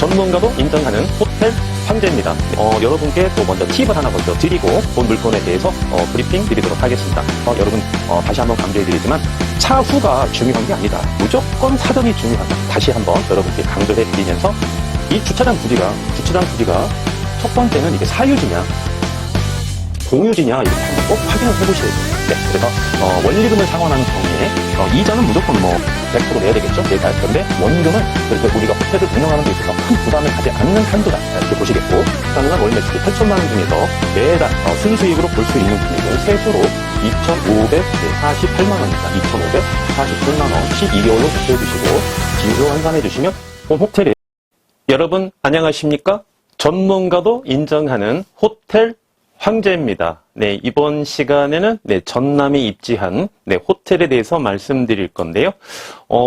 전문가도 인정하는 호텔 황제입니다. 여러분께 또 먼저 팁을 하나 먼저 드리고 본 물건에 대해서 브리핑 드리도록 하겠습니다. 여러분 다시 한번 강조해드리지만 차후가 중요한 게 아니다. 무조건 사전이 중요하다. 다시 한번 여러분께 강조해 드리면서 이 주차장 부지가 첫 번째는 이게 사유지냐 공유지냐 이렇게 한번 꼭 확인을 해보셔야 돼요. 네, 그래서 원리금을 상환하는 경우에 이자는 무조건 100% 내야 되겠죠. 내야 할 건데 원금은 그래서 우리가 호텔을 운영하는 데 있어서 큰 부담을 가지 않는 한도다 이렇게 보시겠고, 가능한 월 매출이 8천만 원 중에서 매달 순수익으로 볼 수 있는 금액은 세수로 2,548만 원입니다. 2,548만 원 12개월로 조치해 주시고 진도 환산해 주시면 본 호텔에 여러분 안녕하십니까? 전문가도 인정하는 호텔 황제입니다. 네, 이번 시간에는 전남이 입지한 호텔에 대해서 말씀드릴 건데요.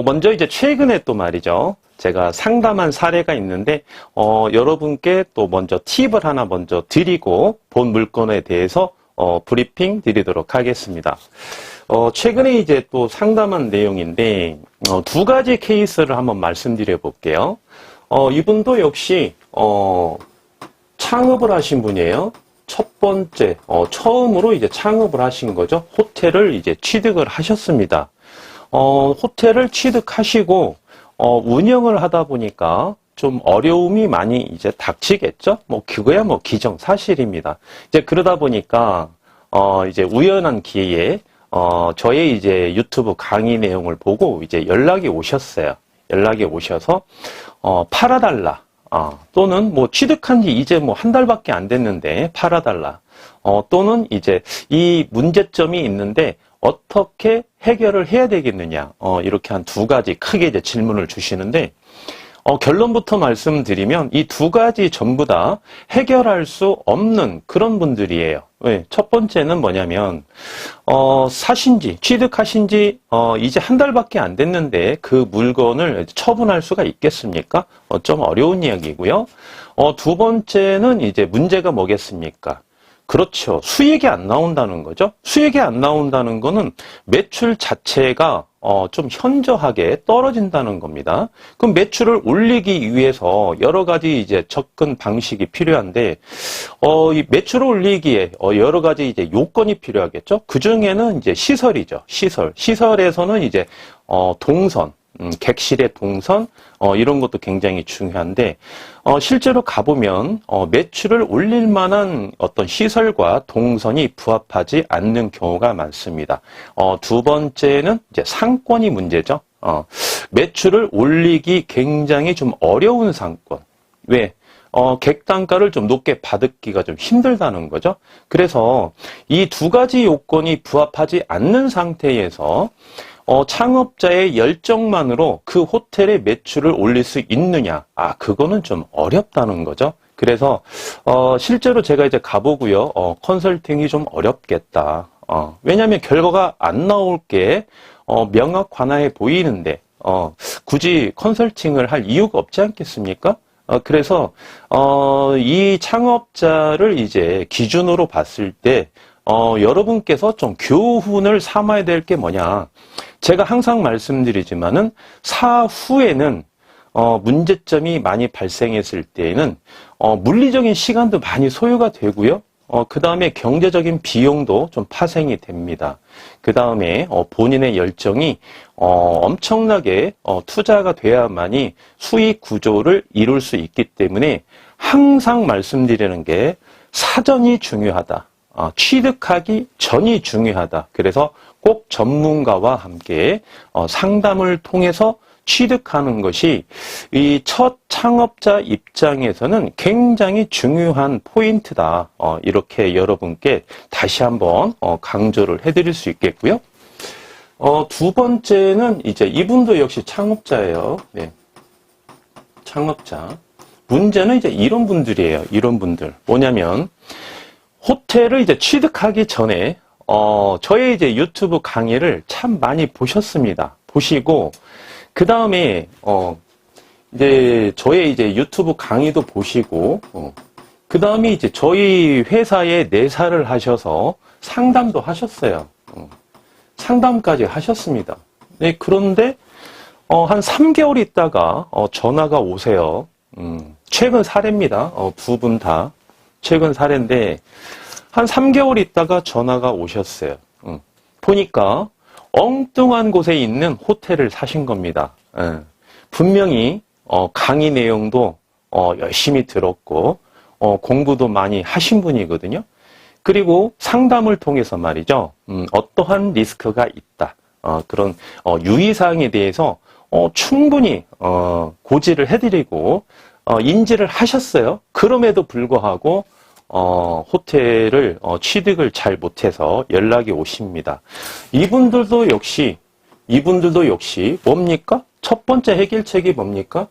먼저 이제 최근에 또 말이죠. 제가 상담한 사례가 있는데 여러분께 또 먼저 팁을 하나 먼저 드리고 본 물건에 대해서 브리핑 드리도록 하겠습니다. 최근에 이제 또 상담한 내용인데 두 가지 케이스를 한번 말씀드려 볼게요. 이분도 역시 창업을 하신 분이에요. 첫 번째, 처음으로 이제 창업을 하신 거죠. 호텔을 이제 취득을 하셨습니다. 호텔을 취득하시고, 운영을 하다 보니까 좀 어려움이 많이 이제 닥치겠죠? 그거야 기정사실입니다. 이제 그러다 보니까, 이제 우연한 기회에, 저의 이제 유튜브 강의 내용을 보고 이제 연락이 오셨어요. 연락이 오셔서, 팔아달라. 또는 취득한 지 이제 한 달밖에 안 됐는데 팔아달라. 또는 이제 이 문제점이 있는데 어떻게 해결을 해야 되겠느냐. 이렇게 한 두 가지 크게 이제 질문을 주시는데, 결론부터 말씀드리면 이 두 가지 전부 다 해결할 수 없는 그런 분들이에요. 왜? 첫 번째는 뭐냐면, 취득하신 지, 이제 한 달밖에 안 됐는데 그 물건을 처분할 수가 있겠습니까? 좀 어려운 이야기고요. 두 번째는 이제 문제가 뭐겠습니까? 그렇죠. 수익이 안 나온다는 거죠. 수익이 안 나온다는 거는 매출 자체가 좀 현저하게 떨어진다는 겁니다. 그럼 매출을 올리기 위해서 여러 가지 이제 접근 방식이 필요한데, 이 매출을 올리기에 여러 가지 이제 요건이 필요하겠죠. 그 중에는 이제 시설이죠. 시설에서는 이제 동선, 객실의 동선, 이런 것도 굉장히 중요한데, 실제로 가보면, 매출을 올릴 만한 어떤 시설과 동선이 부합하지 않는 경우가 많습니다. 두 번째는 이제 상권이 문제죠. 매출을 올리기 굉장히 좀 어려운 상권. 왜? 객단가를 좀 높게 받기가 좀 힘들다는 거죠. 그래서 이 두 가지 요건이 부합하지 않는 상태에서 창업자의 열정만으로 그 호텔의 매출을 올릴 수 있느냐? 그거는 좀 어렵다는 거죠. 그래서 실제로 제가 이제 가보고요. 컨설팅이 좀 어렵겠다. 왜냐하면 결과가 안 나올 게 명확관화해 보이는데 굳이 컨설팅을 할 이유가 없지 않겠습니까? 그래서 이 창업자를 이제 기준으로 봤을 때 여러분께서 좀 교훈을 삼아야 될 게 뭐냐. 제가 항상 말씀드리지만은 사후에는 문제점이 많이 발생했을 때에는 물리적인 시간도 많이 소요가 되고요. 그 다음에 경제적인 비용도 좀 파생이 됩니다. 그 다음에 본인의 열정이 엄청나게 투자가 돼야만이 수익 구조를 이룰 수 있기 때문에 항상 말씀드리는 게 사전이 중요하다. 취득하기 전이 중요하다. 그래서 꼭 전문가와 함께 상담을 통해서 취득하는 것이 이 첫 창업자 입장에서는 굉장히 중요한 포인트다. 이렇게 여러분께 다시 한번 강조를 해드릴 수 있겠고요. 두 번째는 이제 이분도 역시 창업자예요. 네. 창업자. 문제는 이제 이런 분들이에요. 이런 분들. 뭐냐면 호텔을 이제 취득하기 전에 저의 이제 유튜브 강의를 참 많이 보셨습니다. 보시고 그 다음에 이제 저의 이제 유튜브 강의도 보시고 그 다음에 이제 저희 회사에 내사를 하셔서 상담도 하셨어요. 상담까지 하셨습니다. 네, 그런데 한 3개월 있다가 전화가 오세요. 최근 사례입니다. 두 분 다 최근 사례인데 한 3개월 있다가 전화가 오셨어요. 보니까 엉뚱한 곳에 있는 호텔을 사신 겁니다. 분명히 강의 내용도 열심히 들었고 공부도 많이 하신 분이거든요. 그리고 상담을 통해서 말이죠. 어떠한 리스크가 있다. 그런 유의사항에 대해서 충분히 고지를 해드리고 인지를 하셨어요. 그럼에도 불구하고 호텔을 취득을 잘 못해서 연락이 오십니다. 이분들도 역시 뭡니까? 첫 번째 해결책이 뭡니까?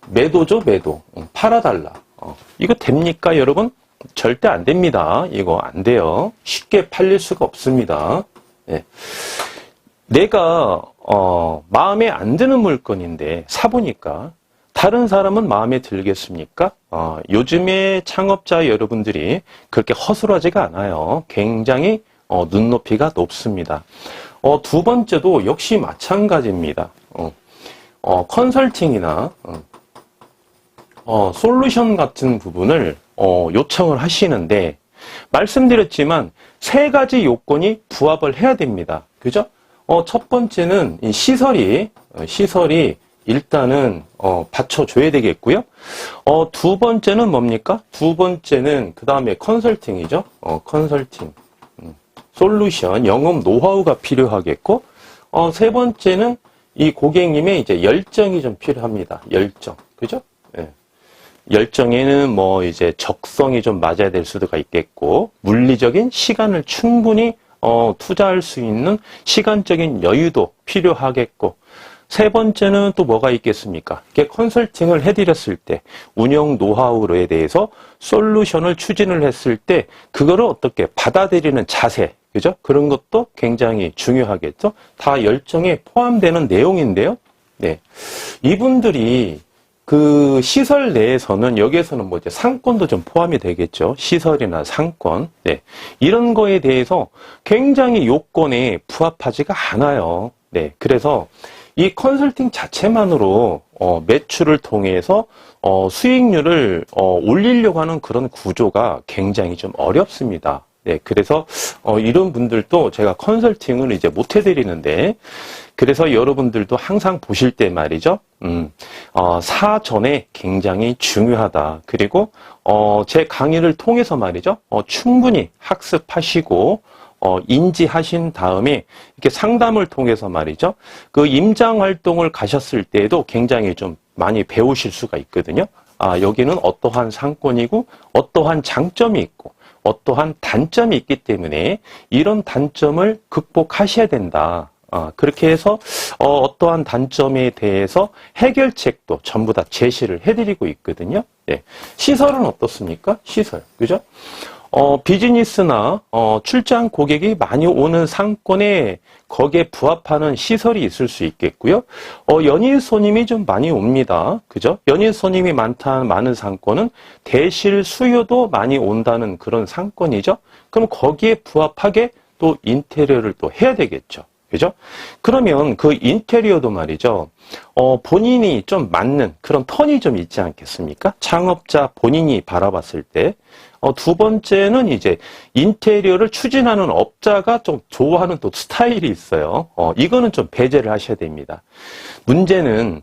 매도죠, 매도. 팔아달라. 이거 됩니까, 여러분? 절대 안 됩니다. 이거 안 돼요. 쉽게 팔릴 수가 없습니다. 네. 내가 마음에 안 드는 물건인데 사보니까 다른 사람은 마음에 들겠습니까? 요즘에 창업자 여러분들이 그렇게 허술하지가 않아요. 굉장히 눈높이가 높습니다. 두 번째도 역시 마찬가지입니다. 컨설팅이나 솔루션 같은 부분을 요청을 하시는데 말씀드렸지만 세 가지 요건이 부합을 해야 됩니다. 그죠? 첫 번째는 이 시설이 일단은 받쳐줘야 되겠고요. 두 번째는 뭡니까? 두 번째는 그 다음에 컨설팅이죠. 컨설팅, 솔루션, 영업 노하우가 필요하겠고, 세 번째는 이 고객님의 이제 열정이 좀 필요합니다. 열정, 그죠? 예. 열정에는 뭐 이제 적성이 좀 맞아야 될 수가 있겠고, 물리적인 시간을 충분히 투자할 수 있는 시간적인 여유도 필요하겠고, 세 번째는 또 뭐가 있겠습니까? 이게 컨설팅을 해드렸을 때 운영 노하우에 대해서 솔루션을 추진을 했을 때 그거를 어떻게 받아들이는 자세, 그죠? 그런 것도 굉장히 중요하겠죠? 다 열정에 포함되는 내용인데요. 네. 이분들이 그 시설 내에서는 여기에서는 뭐 이제 상권도 좀 포함이 되겠죠. 시설이나 상권. 네. 이런 거에 대해서 굉장히 요건에 부합하지가 않아요. 네. 그래서 이 컨설팅 자체만으로 매출을 통해서 수익률을 올리려고 하는 그런 구조가 굉장히 좀 어렵습니다. 네, 그래서 이런 분들도 제가 컨설팅을 이제 못 해드리는데, 그래서 여러분들도 항상 보실 때 말이죠. 사전에 굉장히 중요하다. 그리고 제 강의를 통해서 말이죠. 충분히 학습하시고 인지하신 다음에 이렇게 상담을 통해서 말이죠. 그 임장 활동을 가셨을 때에도 굉장히 좀 많이 배우실 수가 있거든요. 여기는 어떠한 상권이고 어떠한 장점이 있고 어떠한 단점이 있기 때문에 이런 단점을 극복하셔야 된다. 그렇게 해서 어떠한 단점에 대해서 해결책도 전부 다 제시를 해드리고 있거든요. 네. 시설은 어떻습니까? 시설, 그죠? 비즈니스나 출장 고객이 많이 오는 상권에 거기에 부합하는 시설이 있을 수 있겠고요. 연일 손님이 좀 많이 옵니다. 그죠? 연일 손님이 많은 상권은 대실 수요도 많이 온다는 그런 상권이죠. 그럼 거기에 부합하게 또 인테리어를 또 해야 되겠죠. 그죠? 그러면 그 인테리어도 말이죠. 본인이 좀 맞는 그런 턴이 좀 있지 않겠습니까? 창업자 본인이 바라봤을 때. 두 번째는 이제 인테리어를 추진하는 업자가 좀 좋아하는 또 스타일이 있어요. 이거는 좀 배제를 하셔야 됩니다. 문제는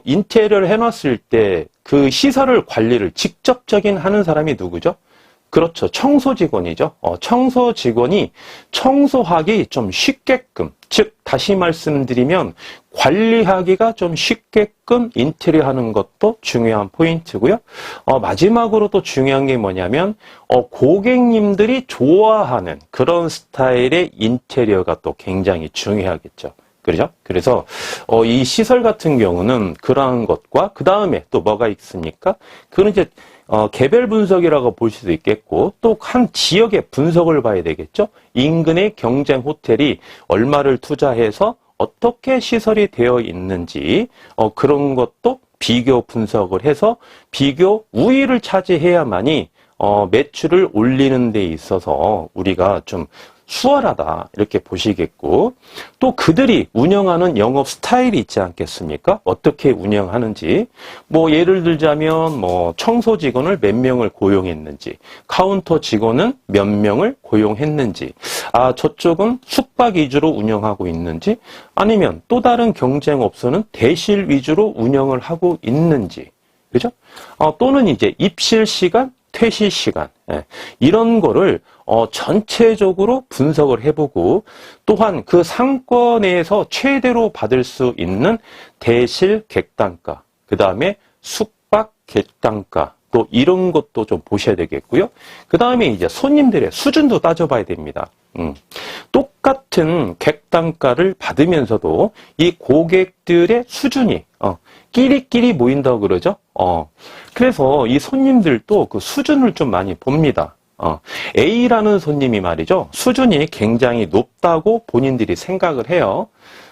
인테리어를 해놨을 때 그 시설을 관리를 직접적인 하는 사람이 누구죠? 그렇죠. 청소 직원이죠. 청소 직원이 청소하기 좀 쉽게끔, 즉 다시 말씀드리면 관리하기가 좀 쉽게끔 인테리어 하는 것도 중요한 포인트고요. 마지막으로 또 중요한 게 뭐냐면 고객님들이 좋아하는 그런 스타일의 인테리어가 또 굉장히 중요하겠죠. 그렇죠? 그래서 이 시설 같은 경우는 그러한 것과 그 다음에 또 뭐가 있습니까? 그건 이제 개별 분석이라고 볼 수도 있겠고 또 한 지역의 분석을 봐야 되겠죠. 인근의 경쟁 호텔이 얼마를 투자해서 어떻게 시설이 되어 있는지 그런 것도 비교 분석을 해서 비교 우위를 차지해야만이 매출을 올리는 데 있어서 우리가 좀 수월하다 이렇게 보시겠고, 또 그들이 운영하는 영업 스타일이 있지 않겠습니까? 어떻게 운영하는지, 뭐 예를 들자면 뭐 청소 직원을 몇 명을 고용했는지, 카운터 직원은 몇 명을 고용했는지, 저쪽은 숙박 위주로 운영하고 있는지, 아니면 또 다른 경쟁업소는 대실 위주로 운영을 하고 있는지, 그죠? 또는 이제 입실 시간, 퇴실 시간, 이런 거를 전체적으로 분석을 해보고, 또한 그 상권에서 최대로 받을 수 있는 대실 객단가, 그 다음에 숙박 객단가, 또 이런 것도 좀 보셔야 되겠고요. 그 다음에 이제 손님들의 수준도 따져봐야 됩니다. 똑같은 객단가를 받으면서도 이 고객들의 수준이 끼리끼리 모인다고 그러죠. 그래서 이 손님들도 그 수준을 좀 많이 봅니다. A라는 손님이 말이죠, 수준이 굉장히 높다고 본인들이 생각을 해요.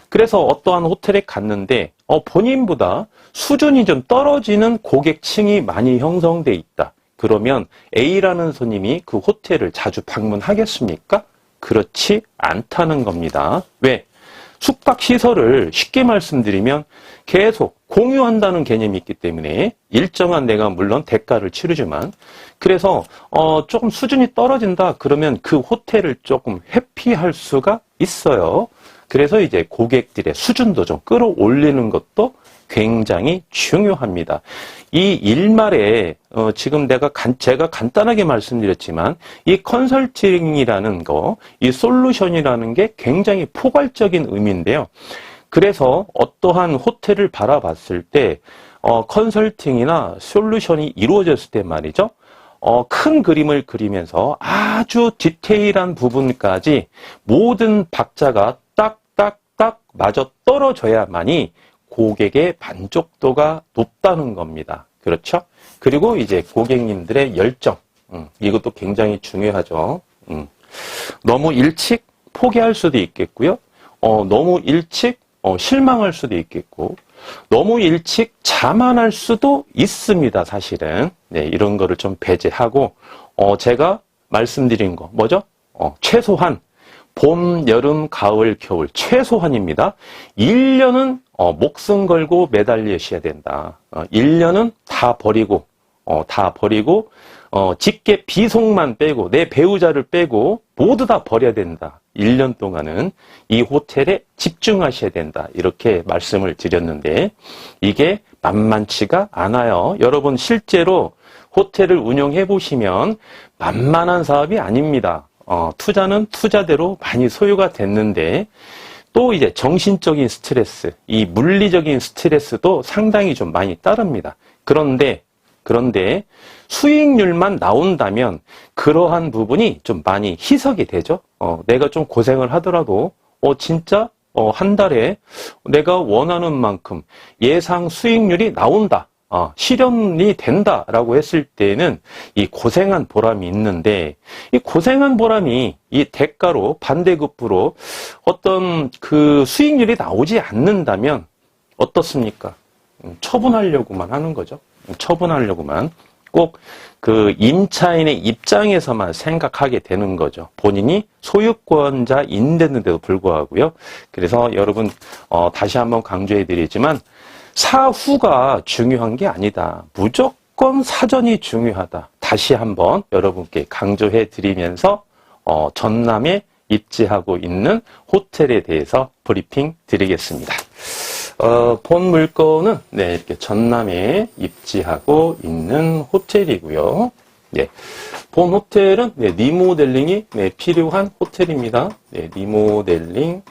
그래서 어떠한 호텔에 갔는데 본인보다 수준이 좀 떨어지는 고객층이 많이 형성돼 있다. 그러면 A라는 손님이 그 호텔을 자주 방문하겠습니까? 그렇지 않다는 겁니다. 왜? 숙박시설을 쉽게 말씀드리면 계속 공유한다는 개념이 있기 때문에 일정한 내가 물론 대가를 치르지만, 그래서 조금 수준이 떨어진다 그러면 그 호텔을 조금 회피할 수가 있어요. 그래서 이제 고객들의 수준도 좀 끌어올리는 것도 굉장히 중요합니다. 이 일말에 지금 제가 간단하게 말씀드렸지만 이 컨설팅이라는 거, 이 솔루션이라는 게 굉장히 포괄적인 의미인데요. 그래서 어떠한 호텔을 바라봤을 때 컨설팅이나 솔루션이 이루어졌을 때 말이죠, 큰 그림을 그리면서 아주 디테일한 부분까지 모든 박자가 딱딱딱 맞아 떨어져야만이 고객의 만족도가 높다는 겁니다. 그렇죠? 그리고 이제 고객님들의 열정, 이것도 굉장히 중요하죠. 너무 일찍 포기할 수도 있겠고요. 너무 일찍 실망할 수도 있겠고, 너무 일찍 자만할 수도 있습니다. 사실은. 네, 이런 거를 좀 배제하고 제가 말씀드린 거 뭐죠? 최소한 봄, 여름, 가을, 겨울 최소한입니다. 1년은 목숨 걸고 매달리셔야 된다. 1년은 다 버리고 직계 비속만 빼고 내 배우자를 빼고 모두 다 버려야 된다. 1년 동안은 이 호텔에 집중하셔야 된다. 이렇게 말씀을 드렸는데 이게 만만치가 않아요. 여러분 실제로 호텔을 운영해 보시면 만만한 사업이 아닙니다. 투자는 투자대로 많이 소요가 됐는데 또 이제 정신적인 스트레스, 이 물리적인 스트레스도 상당히 좀 많이 따릅니다. 그런데 수익률만 나온다면 그러한 부분이 좀 많이 희석이 되죠. 내가 좀 고생을 하더라도 진짜 한 달에 내가 원하는 만큼 예상 수익률이 나온다. 실현이 된다라고 했을 때는 이 고생한 보람이 있는데, 이 고생한 보람이 이 대가로 반대급부로 어떤 그 수익률이 나오지 않는다면 어떻습니까? 처분하려고만 하는 거죠. 처분하려고만. 꼭 그 임차인의 입장에서만 생각하게 되는 거죠. 본인이 소유권자인데도 불구하고요. 그래서 여러분 다시 한번 강조해 드리지만 사후가 중요한 게 아니다. 무조건 사전이 중요하다. 다시 한번 여러분께 강조해 드리면서 전남에 입지하고 있는 호텔에 대해서 브리핑 드리겠습니다. 본 물건은 이렇게 전남에 입지하고 있는 호텔이고요. 본 호텔은 리모델링이 필요한 호텔입니다. 리모델링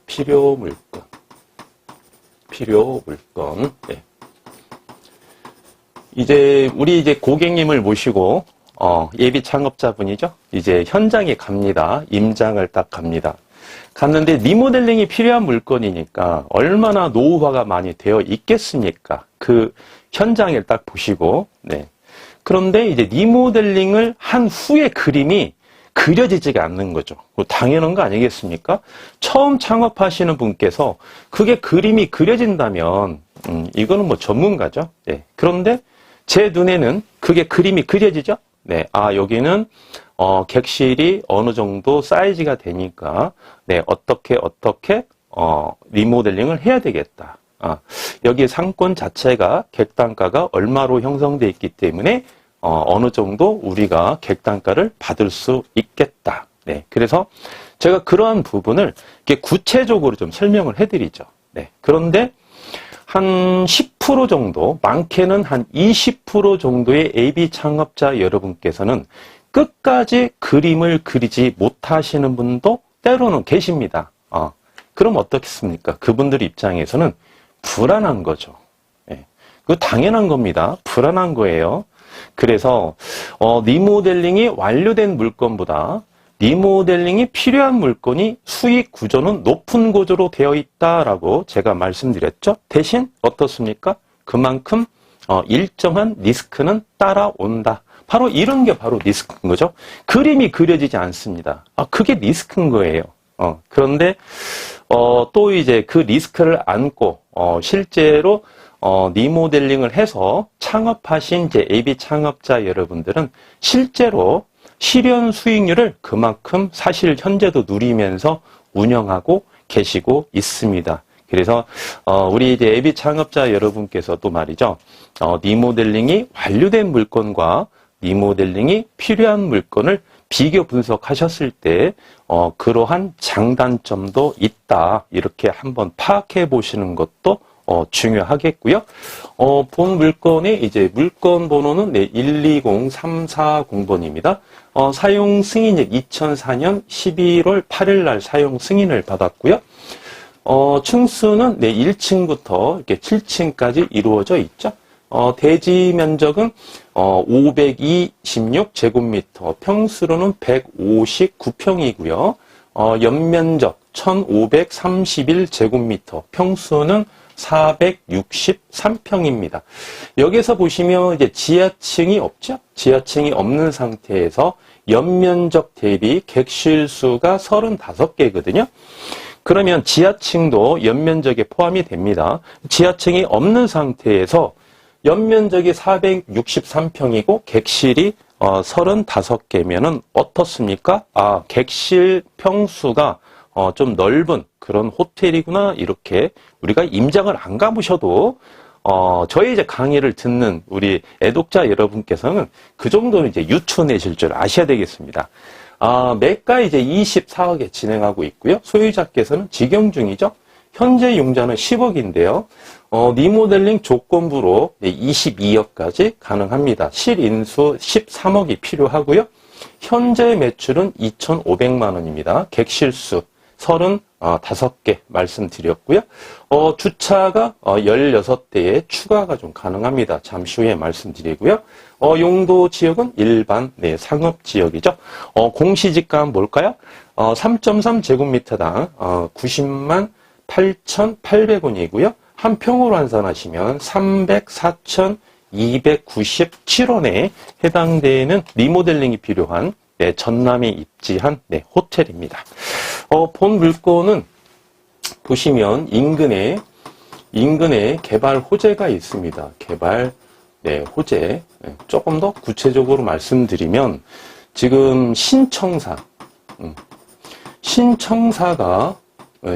필요 물건. 우리 고객님을 모시고 예비 창업자분이죠. 이제 현장에 갑니다. 임장을 딱 갑니다. 갔는데 리모델링이 필요한 물건이니까 얼마나 노후화가 많이 되어 있겠습니까? 그 현장을 딱 보시고, 그런데 이제 리모델링을 한 후에 그림이 그려지지가 않는 거죠. 당연한 거 아니겠습니까? 처음 창업하시는 분께서 그게 그림이 그려진다면, 이거는 뭐 전문가죠. 그런데 제 눈에는 그게 그림이 그려지죠? 여기는 객실이 어느 정도 사이즈가 되니까, 네, 어떻게, 리모델링을 해야 되겠다. 여기 상권 자체가 객단가가 얼마로 형성되어 있기 때문에, 어느 정도 우리가 객단가를 받을 수 있겠다. 네, 그래서 제가 그러한 부분을 이렇게 구체적으로 좀 설명을 해드리죠. 네, 그런데 한 10% 정도, 많게는 한 20% 정도의 AB 창업자 여러분께서는 끝까지 그림을 그리지 못하시는 분도 때로는 계십니다. 그럼 어떻겠습니까? 그분들 입장에서는 불안한 거죠. 네, 그거 당연한 겁니다. 불안한 거예요. 그래서 리모델링이 완료된 물건보다 리모델링이 필요한 물건이 수익 구조는 높은 구조로 되어 있다라고 제가 말씀드렸죠. 대신 어떻습니까? 그만큼 일정한 리스크는 따라온다. 바로 이런 게 바로 리스크인 거죠. 그림이 그려지지 않습니다. 그게 리스크인 거예요. 그런데 또 이제 그 리스크를 안고 실제로 리모델링을 해서 창업하신 이제 AB 창업자 여러분들은 실제로 실현 수익률을 그만큼 사실 현재도 누리면서 운영하고 계시고 있습니다. 그래서 우리 이제 AB 창업자 여러분께서도 말이죠. 리모델링이 완료된 물건과 리모델링이 필요한 물건을 비교 분석하셨을 때 그러한 장단점도 있다. 이렇게 한번 파악해 보시는 것도 중요하겠고요. 본 물건의 이제 물건 번호는 120340번입니다. 사용 승인일 2004년 11월 8일 날 사용 승인을 받았고요. 층수는 1층부터 이렇게 7층까지 이루어져 있죠. 대지 면적은 526제곱미터, 평수로는 159평이고요. 연면적 1531제곱미터, 평수는 463평입니다. 여기서 보시면 이제 지하층이 없죠? 지하층이 없는 상태에서 연면적 대비 객실 수가 35개거든요. 그러면 지하층도 연면적에 포함이 됩니다. 지하층이 없는 상태에서 연면적이 463평이고 객실이 35개면은 어떻습니까? 객실 평수가 좀 넓은 그런 호텔이구나, 이렇게 우리가 임장을 안 가보셔도 저희 이제 강의를 듣는 우리 애독자 여러분께서는 그 정도는 이제 유추내실 줄 아셔야 되겠습니다. 매가 이제 24억에 진행하고 있고요. 소유자께서는 직영 중이죠. 현재 용자는 10억인데요. 리모델링 조건부로 22억까지 가능합니다. 실인수 13억이 필요하고요. 현재 매출은 2,500만 원입니다. 객실수 35개 말씀드렸고요. 주차가 16대에 추가가 좀 가능합니다. 잠시 후에 말씀드리고요. 용도 지역은 일반 상업 지역이죠. 공시지가 뭘까요? 3.3제곱미터당 90만 8,800원이고요. 한 평으로 환산하시면 304,297원에 해당되는 리모델링이 필요한 전남이 입지한 호텔입니다. 본 물건은 보시면 인근에 개발 호재가 있습니다. 개발 호재. 조금 더 구체적으로 말씀드리면 지금 신청사가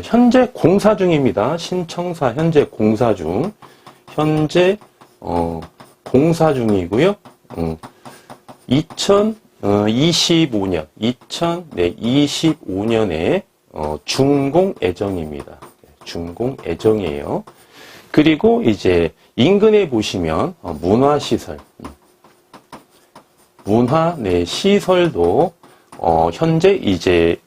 현재 공사 중입니다. 신청사 현재 공사 중. 현재 공사 중이고요. 2025년에 준공 예정입니다. 준공 예정이에요. 그리고 이제 인근에 보시면 문화시설, 시설도 현재 이제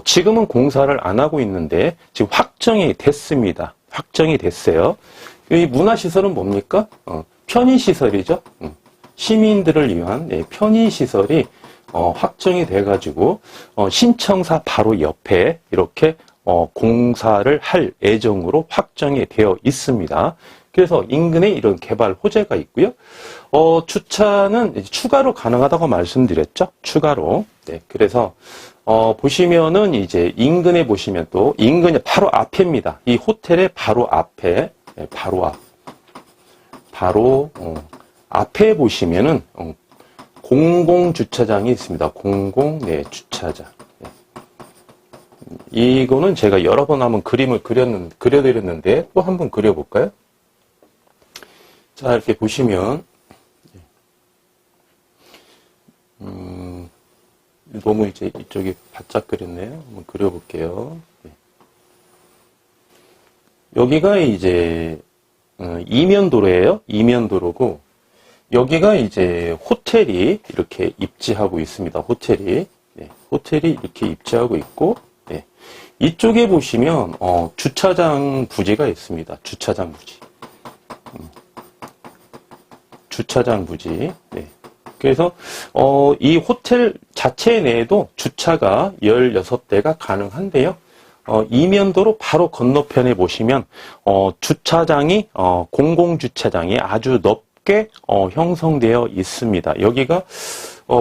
지금은 공사를 안 하고 있는데 지금 확정이 됐습니다. 확정이 됐어요. 이 문화시설은 뭡니까? 편의시설이죠. 시민들을 위한 편의시설이 확정이 돼가지고 신청사 바로 옆에 이렇게 공사를 할 예정으로 확정이 되어 있습니다. 그래서 인근에 이런 개발 호재가 있고요. 주차는 이제 추가로 가능하다고 말씀드렸죠. 추가로. 그래서 보시면은 이제 인근에 보시면 또 인근이 바로 앞입니다. 이 호텔의 바로 앞에 바로 앞에 보시면은 공공주차장이 있습니다. 네, 주차장. 네. 이거는 제가 여러 번 한번 그림을 그려드렸는데 또 한번 그려볼까요? 자, 이렇게 보시면 너무 이제 이쪽이 바짝 그렸네요. 한번 그려볼게요. 네. 여기가 이제 이면도로예요. 이면도로고 여기가 이제 호텔이 이렇게 입지하고 있습니다. 호텔이 이렇게 입지하고 있고 이쪽에 보시면 주차장 부지가 있습니다. 주차장 부지. 주차장 부지. 그래서 이 호텔 자체 내에도 주차가 16대가 가능한데요. 이면도로 바로 건너편에 보시면 주차장이 공공주차장이 아주 넓게 형성되어 있습니다. 여기가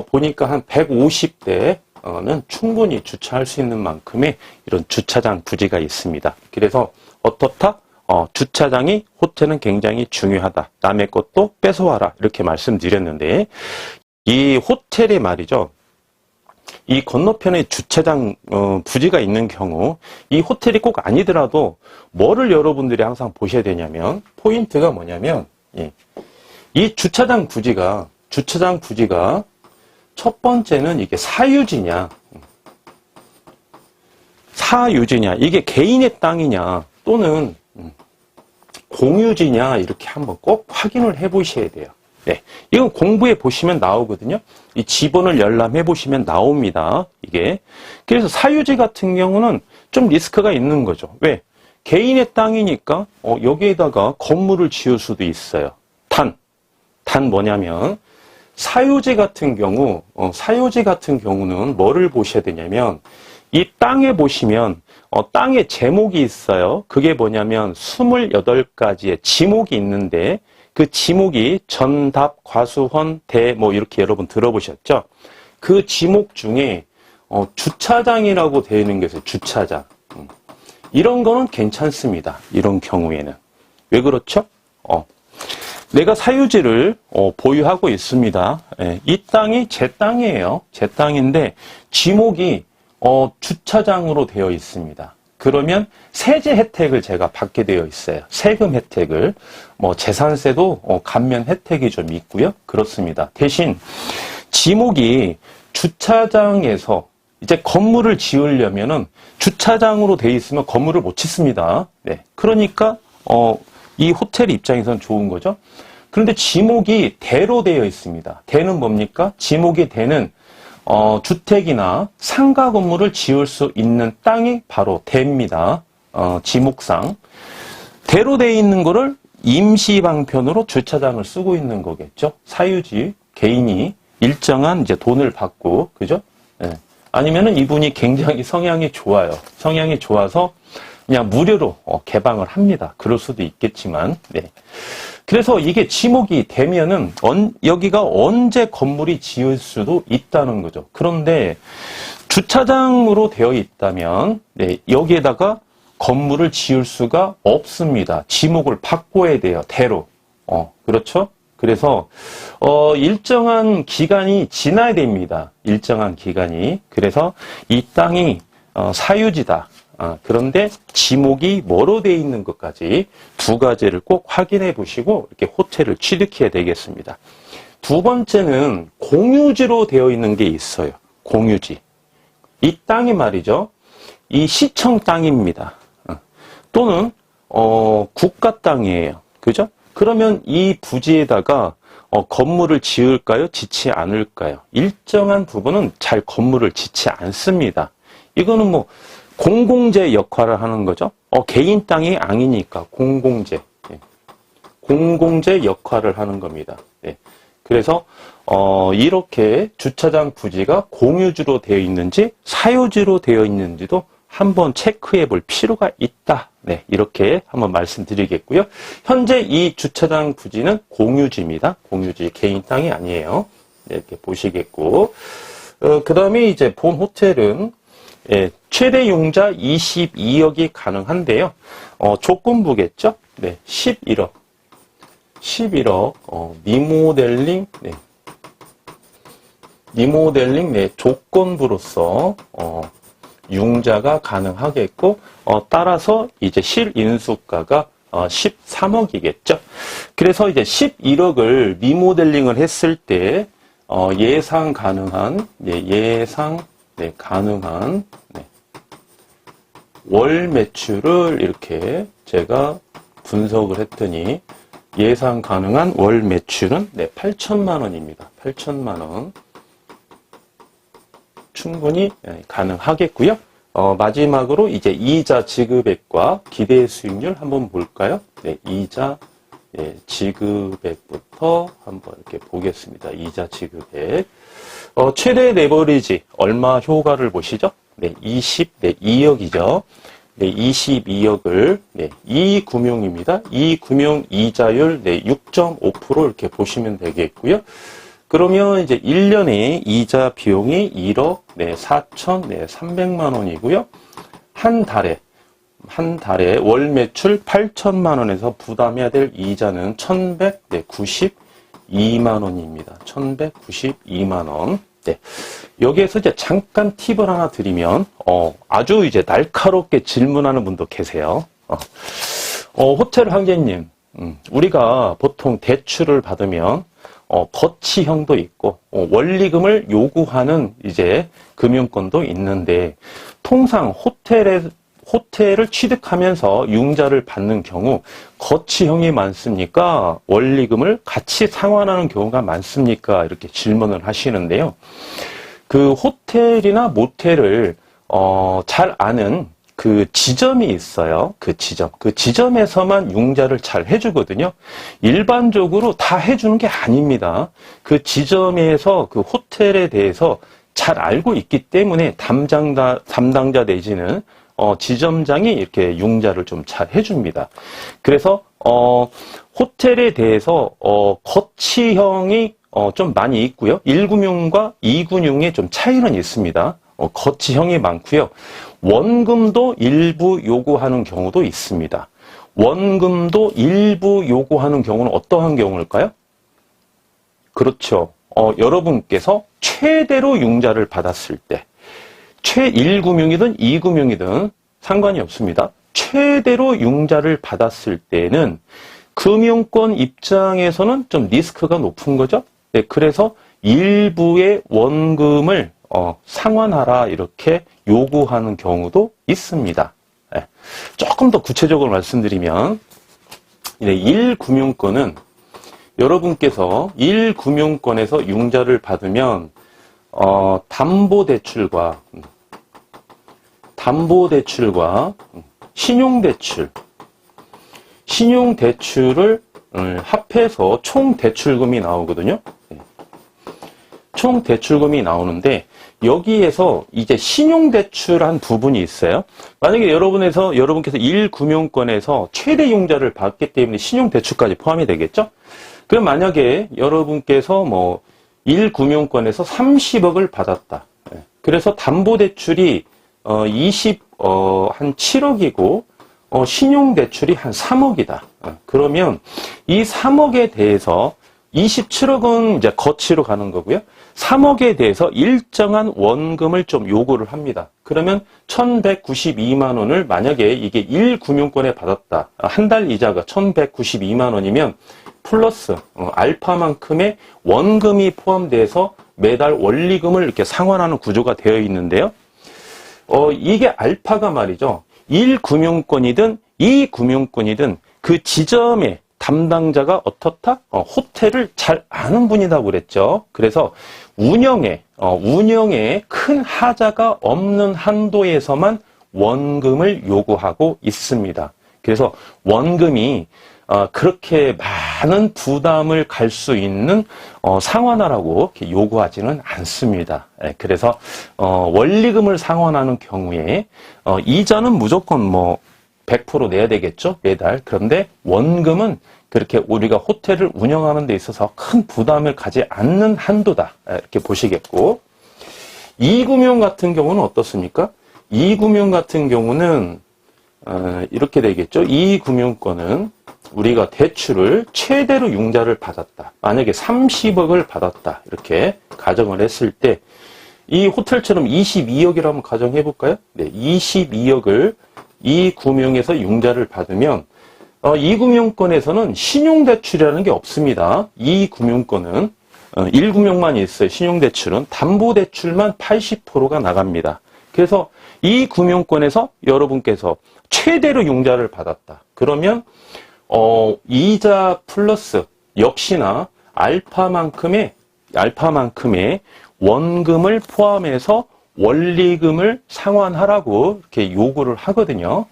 보니까 한 150대는 충분히 주차할 수 있는 만큼의 이런 주차장 부지가 있습니다. 그래서 어떻다? 주차장이 호텔은 굉장히 중요하다. 남의 것도 뺏어와라. 이렇게 말씀드렸는데 이 호텔이 말이죠. 이 건너편에 주차장 부지가 있는 경우 이 호텔이 꼭 아니더라도 뭐를 여러분들이 항상 보셔야 되냐면 포인트가 뭐냐면 이 주차장 부지가 첫 번째는 이게 사유지냐 이게 개인의 땅이냐 또는 공유지냐 이렇게 한번 꼭 확인을 해 보셔야 돼요. 네, 이건 공부해 보시면 나오거든요. 이 지번을 열람해 보시면 나옵니다. 이게 그래서 사유지 같은 경우는 좀 리스크가 있는 거죠. 왜? 개인의 땅이니까 여기에다가 건물을 지을 수도 있어요. 단 뭐냐면 사유지 같은 경우는 뭐를 보셔야 되냐면 이 땅에 보시면 땅에 제목이 있어요. 그게 뭐냐면 28가지의 지목이 있는데 그 지목이 전답, 과수원, 대 뭐 이렇게 여러분 들어보셨죠? 그 지목 중에 주차장이라고 되어 있는 게 있어요. 주차장. 이런 거는 괜찮습니다. 이런 경우에는. 왜 그렇죠? 내가 사유지를 보유하고 있습니다. 이 땅이 제 땅이에요. 제 땅인데 지목이 주차장으로 되어 있습니다. 그러면 세제 혜택을 제가 받게 되어 있어요. 세금 혜택을. 재산세도 감면 혜택이 좀 있고요. 그렇습니다. 대신 지목이 주차장에서 이제 건물을 지으려면은 주차장으로 되어 있으면 건물을 못 짓습니다. 네. 그러니까 이 호텔 입장에서는 좋은 거죠. 그런데 지목이 대로 되어 있습니다. 대는 뭡니까? 지목이 대는 주택이나 상가 건물을 지을 수 있는 땅이 바로 대입니다. 지목상. 대로 되어 있는 거를 임시방편으로 주차장을 쓰고 있는 거겠죠. 사유지, 개인이 일정한 이제 돈을 받고, 그죠? 네. 아니면은 이분이 굉장히 성향이 좋아요. 성향이 좋아서 그냥 무료로 개방을 합니다. 그럴 수도 있겠지만, 네. 그래서 이게 지목이 되면은 여기가 언제 건물이 지을 수도 있다는 거죠. 그런데 주차장으로 되어 있다면 여기에다가 건물을 지을 수가 없습니다. 지목을 바꿔야 돼요. 대로. 그렇죠? 그래서 일정한 기간이 지나야 됩니다. 일정한 기간이. 그래서 이 땅이 사유지다. 그런데 지목이 뭐로 되어 있는 것까지 두 가지를 꼭 확인해 보시고 이렇게 호텔을 취득해야 되겠습니다. 두 번째는 공유지로 되어 있는 게 있어요. 공유지. 이 땅이 말이죠. 이 시청 땅입니다. 또는 국가 땅이에요. 그죠? 그러면 이 부지에다가 건물을 지을까요? 짓지 않을까요? 일정한 부분은 잘 건물을 짓지 않습니다. 이거는 뭐 공공재 역할을 하는 거죠. 개인 땅이 아니니까 공공재. 공공재 역할을 하는 겁니다. 그래서 이렇게 주차장 부지가 공유지로 되어 있는지 사유지로 되어 있는지도 한번 체크해 볼 필요가 있다. 이렇게 한번 말씀드리겠고요. 현재 이 주차장 부지는 공유지입니다. 공유지, 개인 땅이 아니에요. 이렇게 보시겠고, 그 다음에 이제 본 호텔은 최대 용자 22억이 가능한데요. 조건부겠죠? 11억. 리모델링, 리모델링 내 조건부로서 융자가 가능하겠고 따라서 이제 실인수가가 13억이겠죠. 그래서 이제 11억을 리모델링을 했을 때 예상 가능한 월 매출을 이렇게 제가 분석을 했더니 예상 가능한 월 매출은 8천만 원입니다. 8천만 원. 충분히 가능하겠고요. 마지막으로 이제 이자 지급액과 기대 수익률 한번 볼까요? 네, 이자 지급액부터 한번 이렇게 보겠습니다. 이자 지급액. 최대 레버리지 얼마 효과를 보시죠? 네, 22억이죠. 네, 22억을 이금융입니다. 이금융 이자율 6.5% 이렇게 보시면 되겠고요. 그러면 이제 1년에 이자 비용이 1억 4,300만 원이고요. 한 달에 월 매출 8천만 원에서 부담해야 될 이자는 1,192만 원입니다. 1,192만 원. 네. 여기에서 이제 잠깐 팁을 하나 드리면, 아주 이제 날카롭게 질문하는 분도 계세요. 호텔 황제님, 우리가 보통 대출을 받으면, 거치형도 있고, 원리금을 요구하는 이제 금융권도 있는데, 통상 호텔을 취득하면서 융자를 받는 경우, 거치형이 많습니까? 원리금을 같이 상환하는 경우가 많습니까? 이렇게 질문을 하시는데요. 그 호텔이나 모텔을, 잘 아는 그 지점이 있어요. 그 지점에서만 융자를 잘 해주거든요. 일반적으로 다 해주는 게 아닙니다. 그 지점에서 그 호텔에 대해서 잘 알고 있기 때문에 담당자 내지는 지점장이 이렇게 융자를 좀 잘 해줍니다. 그래서 호텔에 대해서 거치형이 좀 많이 있고요. 1금융과 2금융의 좀 차이는 있습니다. 거치형이 많고요. 원금도 일부 요구하는 경우도 있습니다. 원금도 일부 요구하는 경우는 어떠한 경우일까요? 그렇죠. 여러분께서 최대로 융자를 받았을 때, 1금융이든 2금융이든 상관이 없습니다. 최대로 융자를 받았을 때는 금융권 입장에서는 좀 리스크가 높은 거죠. 네, 그래서 일부의 원금을 상환하라 이렇게 요구하는 경우도 있습니다. 네. 조금 더 구체적으로 말씀드리면 1금융권은 여러분께서 1금융권에서 융자를 받으면 담보대출과 신용대출을 합해서 총 대출금이 나오거든요. 총 대출금이 나오는데 여기에서 이제 신용대출한 부분이 있어요. 만약에 여러분께서 1금융권에서 최대 융자를 받기 때문에 신용대출까지 포함이 되겠죠? 그럼 만약에 여러분께서 1금융권에서 30억을 받았다. 그래서 담보대출이 한 7억이고 신용대출이 한 3억이다. 그러면 이 3억에 대해서 27억은 이제 거치로 가는 거고요. 3억에 대해서 일정한 원금을 좀 요구를 합니다. 그러면 1,192만 원을 만약에 이게 1금융권에 받았다. 한 달 이자가 1,192만 원이면 플러스 알파만큼의 원금이 포함돼서 매달 원리금을 이렇게 상환하는 구조가 되어 있는데요. 이게 알파가 말이죠. 1금융권이든 2금융권이든 그 지점의 담당자가 어떻다? 호텔을 잘 아는 분이라고 그랬죠. 그래서 운영에 큰 하자가 없는 한도에서만 원금을 요구하고 있습니다. 그래서 원금이 그렇게 많은 부담을 갈 수 있는 상환하라고 이렇게 요구하지는 않습니다. 그래서 원리금을 상환하는 경우에 이자는 무조건 100% 내야 되겠죠, 매달. 그런데 원금은 그렇게 우리가 호텔을 운영하는 데 있어서 큰 부담을 가지 않는 한도다, 이렇게 보시겠고, 2금융 같은 경우는 어떻습니까? 2금융 같은 경우는 이렇게 되겠죠. 이 금융권은 우리가 대출을 최대로 융자를 받았다. 만약에 30억을 받았다. 이렇게 가정을 했을 때 이 호텔처럼 22억이라고 한번 가정해 볼까요? 네, 22억을 이 금융에서 융자를 받으면 이 금융권에서는 신용대출이라는 게 없습니다. 이 금융권은 1금융만 있어요. 신용대출은 담보대출만 80%가 나갑니다. 그래서 이 금융권에서 여러분께서 최대로 융자를 받았다. 그러면 이자 플러스 역시나 알파만큼의 원금을 포함해서 원리금을 상환하라고 이렇게 요구를 하거든요.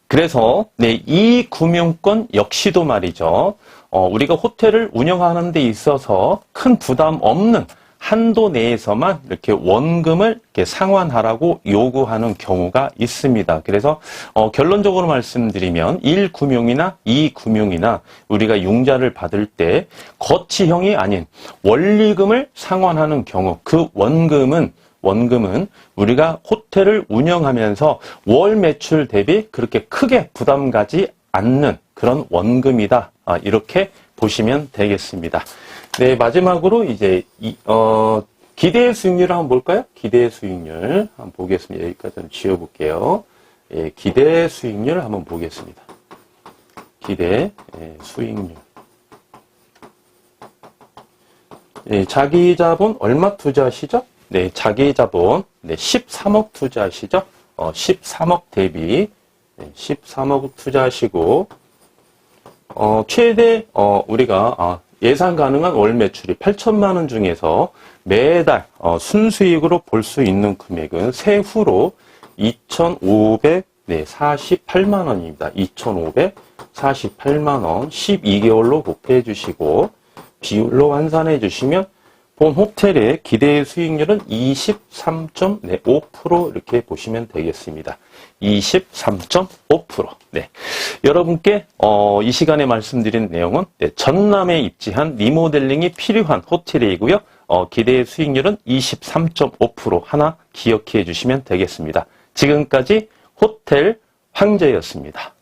그래서 네, 이 금융권 역시도 말이죠. 우리가 호텔을 운영하는 데 있어서 큰 부담 없는 한도 내에서만 이렇게 원금을 이렇게 상환하라고 요구하는 경우가 있습니다. 그래서 결론적으로 말씀드리면 1금융이나 2금융이나 우리가 융자를 받을 때 거치형이 아닌 원리금을 상환하는 경우, 그 원금은 우리가 호텔을 운영하면서 월 매출 대비 그렇게 크게 부담 가지 않는 그런 원금이다. 이렇게 보시면 되겠습니다. 네, 마지막으로 이제 기대 수익률을 한번 볼까요? 기대 수익률 한번 보겠습니다. 여기까지 좀 지워볼게요. 예, 기대 수익률 한번 보겠습니다. 기대 수익률. 예, 자기 자본 얼마 투자하시죠? 네, 자기 자본 13억 투자하시죠? 13억 대비 13억 투자하시고 최대 우리가 예상 가능한 월 매출이 8천만 원 중에서 매달 순수익으로 볼 수 있는 금액은 세후로 2,548만 원입니다. 2,548만 원 12개월로 곱해 주시고 비율로 환산해 주시면 본 호텔의 기대 수익률은 23.5% 이렇게 보시면 되겠습니다. 23.5%. 네. 여러분께 이 시간에 말씀드린 내용은 전남에 입지한 리모델링이 필요한 호텔이고요. 기대 수익률은 23.5% 하나 기억해 주시면 되겠습니다. 지금까지 호텔 황제였습니다.